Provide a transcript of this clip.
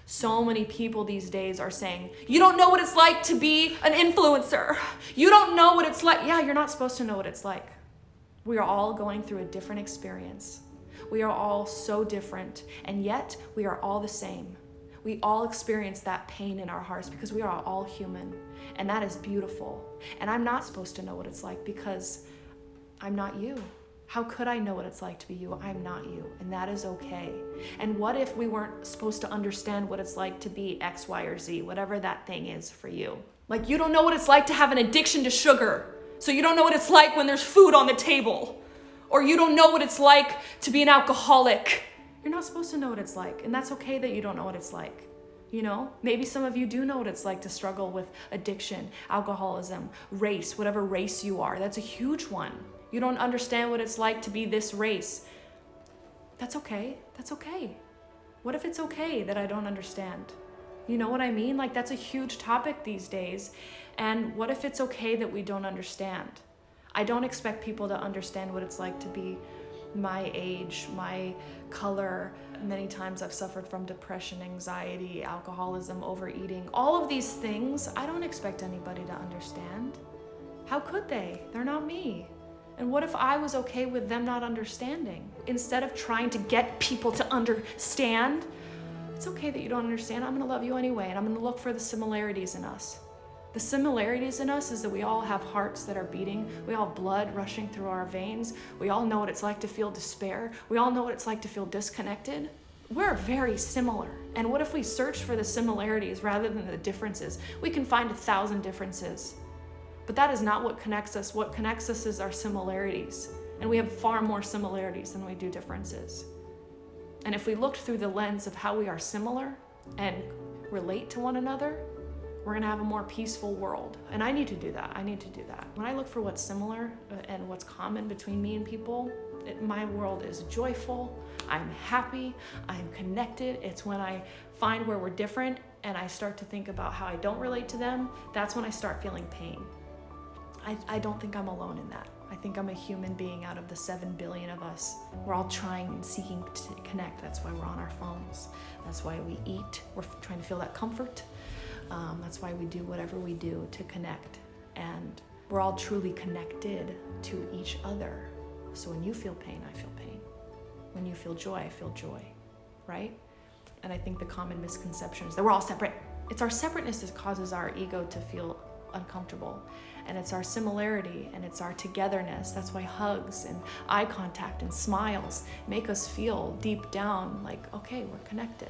So many people these days are saying, you don't know what it's like to be an influencer. You don't know what it's like. Yeah, you're not supposed to know what it's like. We are all going through a different experience. We are all so different, and yet we are all the same. We all experience that pain in our hearts because we are all human, and that is beautiful. And I'm not supposed to know what it's like because I'm not you. How could I know what it's like to be you? I'm not you, and that is okay. And what if we weren't supposed to understand what it's like to be X, Y, or Z, whatever that thing is for you? Like, you don't know what it's like to have an addiction to sugar, so you don't know what it's like when there's food on the table. Or you don't know what it's like to be an alcoholic. You're not supposed to know what it's like, and that's okay that you don't know what it's like. You know, maybe some of you do know what it's like to struggle with addiction, alcoholism, race, whatever race you are. That's a huge one. You don't understand what it's like to be this race. That's okay. That's okay. What if it's okay that I don't understand? You know what I mean? Like, that's a huge topic these days. And what if it's okay that we don't understand? I don't expect people to understand what it's like to be my age, my color. Many times I've suffered from depression, anxiety, alcoholism, overeating. All of these things, I don't expect anybody to understand. How could they? They're not me. And what if I was okay with them not understanding? Instead of trying to get people to understand, it's okay that you don't understand. I'm gonna love you anyway, and I'm gonna look for the similarities in us. The similarities in us is that we all have hearts that are beating. We all have blood rushing through our veins. We all know what it's like to feel despair. We all know what it's like to feel disconnected. We're very similar. And what if we search for the similarities rather than the differences? We can find 1,000 differences. But that is not what connects us. What connects us is our similarities. And we have far more similarities than we do differences. And if we looked through the lens of how we are similar and relate to one another, we're gonna have a more peaceful world. And I need to do that. I need to do that. When I look for what's similar and what's common between me and people, my world is joyful, I'm happy, I'm connected. It's when I find where we're different and I start to think about how I don't relate to them, that's when I start feeling pain. I don't think I'm alone in that. I think I'm a human being out of the 7 billion of us. We're all trying and seeking to connect. That's why we're on our phones. That's why we eat. We're trying to feel that comfort. That's why we do whatever we do to connect. And we're all truly connected to each other. So when you feel pain, I feel pain. When you feel joy, I feel joy, right? And I think the common misconception is that we're all separate. It's our separateness that causes our ego to feel uncomfortable. And it's our similarity and it's our togetherness. That's why hugs and eye contact and smiles make us feel deep down like, okay, we're connected.